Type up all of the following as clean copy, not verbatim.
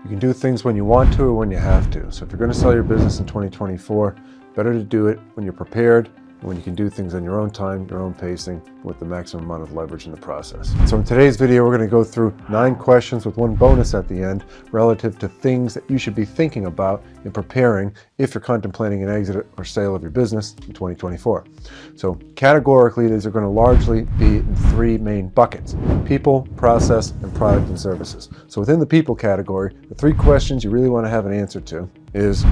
You can do things when you want to or when you have to. So if you're going to sell your business in 2024, better to do it when you're prepared and when you can do things on your own time, your own pacing, with the maximum amount of leverage in the process. So in today's video, we're going to go through 9 questions with one bonus at the end relative to things that you should be thinking about in preparing if you're contemplating an exit or sale of your business in 2024. So categorically, these are going to largely be in 3 main buckets: people, process, and product and services. So within the people category, the 3 questions you really want to have an answer to is: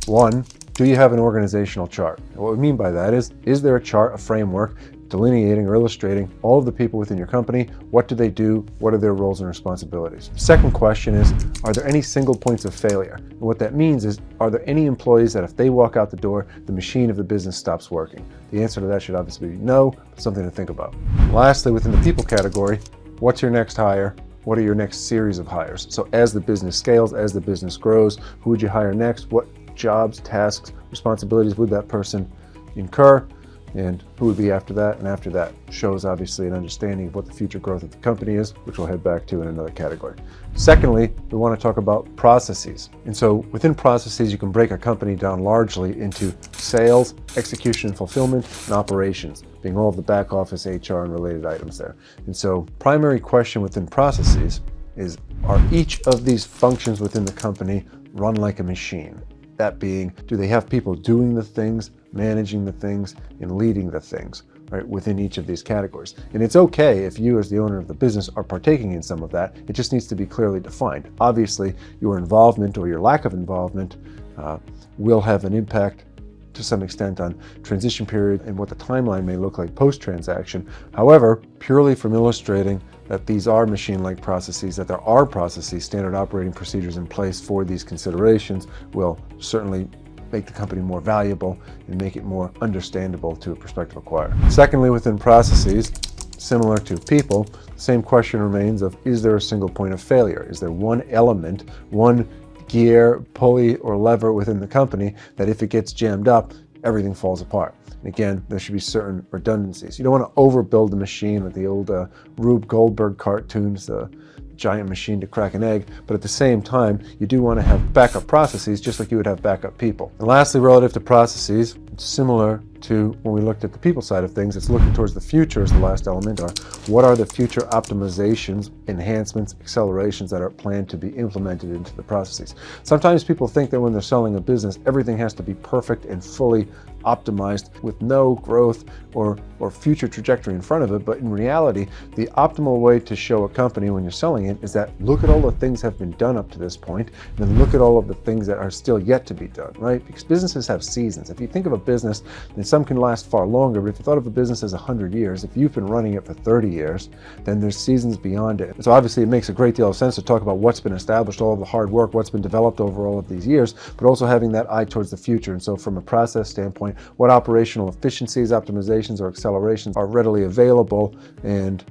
1, do you have an organizational chart? And what we mean by that is there a chart, a framework, delineating or illustrating all of the people within your company? What do they do? What are their roles and responsibilities? Second question is, are there any single points of failure? And what that means is, are there any employees that if they walk out the door, the machine of the business stops working? The answer to that should obviously be no, but something to think about. Lastly, within the people category, what's your next hire? What are your next series of hires? So as the business scales, as the business grows, who would you hire next? What jobs, tasks, responsibilities would that person incur? And who would be after that? And after that shows obviously an understanding of what the future growth of the company is, which we'll head back to in another category. Secondly, we want to talk about processes. And so within processes, you can break a company down largely into sales, execution and fulfillment, and operations, being all of the back office, HR, and related items there. And so primary question within processes is, are each of these functions within the company run like a machine? That being, do they have people doing the things, managing the things, and leading the things, right, within each of these categories? And it's okay if you as the owner of the business are partaking in some of that. It just needs to be clearly defined. Obviously, your involvement or your lack of involvement will have an impact to some extent on transition period and what the timeline may look like post-transaction. However, purely from illustrating that these are machine-like processes, that there are processes, standard operating procedures in place for these considerations, will certainly make the company more valuable and make it more understandable to a prospective acquirer. Secondly, within processes, similar to people, the same question remains of, is there a single point of failure? Is there one element, one gear, pulley, or lever within the company that if it gets jammed up, everything falls apart? And again, there should be certain redundancies. You don't want to overbuild the machine like the old Rube Goldberg cartoons, the giant machine to crack an egg, but at the same time, you do want to have backup processes just like you would have backup people. And lastly, relative to processes, it's similar to when we looked at the people side of things. It's looking towards the future as the last element, or what are the future optimizations, enhancements, accelerations that are planned to be implemented into the processes. Sometimes people think that when they're selling a business, everything has to be perfect and fully optimized with no growth or future trajectory in front of it. But in reality, the optimal way to show a company when you're selling it is that look at all the things that have been done up to this point, and then look at all of the things that are still yet to be done, right? Because businesses have seasons. If you think of a business, then some can last far longer, but if you thought of a business as 100 years, if you've been running it for 30 years, then there's seasons beyond it. So obviously it makes a great deal of sense to talk about what's been established, all of the hard work, what's been developed over all of these years, but also having that eye towards the future. And so from a process standpoint, what operational efficiencies, optimizations, or accelerations are readily available and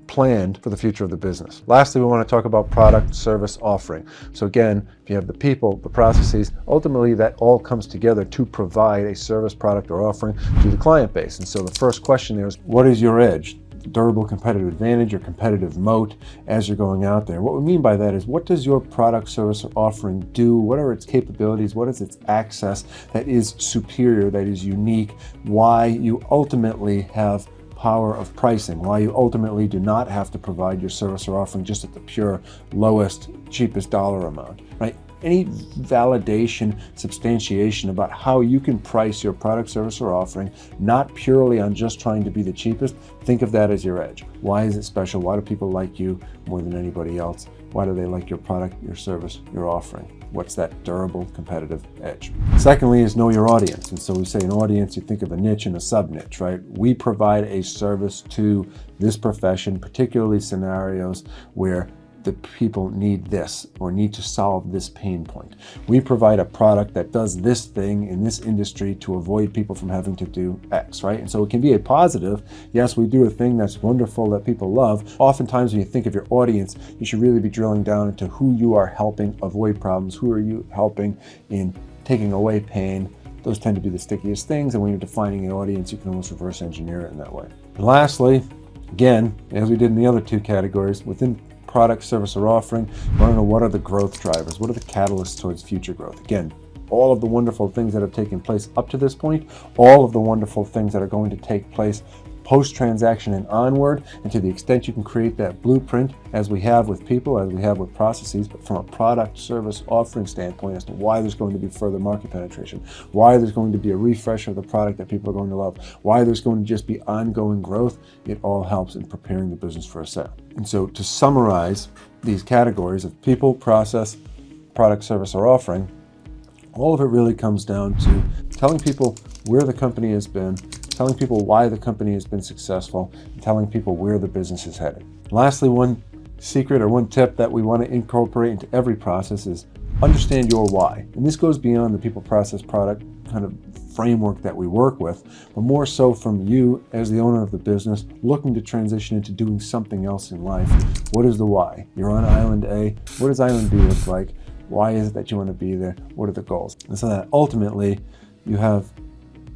planned for the future of the business. Lastly, we want to talk about product, service, offering. So again, if you have the people, the processes, ultimately that all comes together to provide a service, product, or offering to the client base. And so the first question there is, what is your edge? Durable competitive advantage or competitive moat as you're going out there. What we mean by that is, what does your product, service, or offering do? What are its capabilities? What is its access that is superior, that is unique? Why you ultimately have power of pricing, why you ultimately do not have to provide your service or offering just at the pure lowest, cheapest dollar amount, right? Any validation, substantiation about how you can price your product, service, or offering, not purely on just trying to be the cheapest, think of that as your edge. Why is it special? Why do people like you more than anybody else? Why do they like your product, your service, your offering? What's that durable competitive edge? Secondly is know your audience. And so we say an audience, you think of a niche and a sub-niche, right? We provide a service to this profession, particularly scenarios where the people need this or need to solve this pain point. We provide a product that does this thing in this industry to avoid people from having to do X, right? And so it can be a positive. Yes, we do a thing that's wonderful that people love. Oftentimes when you think of your audience, you should really be drilling down into who you are helping avoid problems, who are you helping in taking away pain. Those tend to be the stickiest things, and when you're defining an audience, you can almost reverse engineer it in that way. And lastly, again, as we did in the other two categories, within product, service, or offering. You want to know what are the growth drivers, what are the catalysts towards future growth. Again, all of the wonderful things that have taken place up to this point, all of the wonderful things that are going to take place post-transaction and onward, and to the extent you can create that blueprint, as we have with people, as we have with processes, but from a product, service, offering standpoint as to why there's going to be further market penetration, why there's going to be a refresh of the product that people are going to love, why there's going to just be ongoing growth, it all helps in preparing the business for a sale. And so to summarize these categories of people, process, product, service, or offering, all of it really comes down to telling people where the company has been, telling people why the company has been successful, and telling people where the business is headed. Lastly, one secret or one tip that we want to incorporate into every process is understand your why. And this goes beyond the people, process, product kind of framework that we work with, but more so from you as the owner of the business looking to transition into doing something else in life. What is the why? You're on Island A. What does Island B look like? Why is it that you want to be there? What are the goals? And so that ultimately you have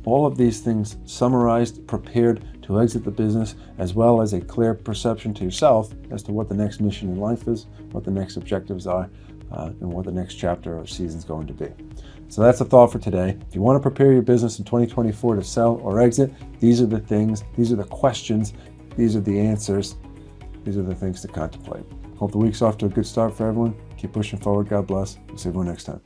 all of these things summarized, prepared to exit the business, as well as a clear perception to yourself as to what the next mission in life is, what the next objectives are, and what the next chapter or season is going to be. So that's a thought for today. If you want to prepare your business in 2024 to sell or exit, these are the things, these are the questions, these are the answers, these are the things to contemplate. Hope the week's off to a good start for everyone. Keep pushing forward. God bless. We'll see everyone next time.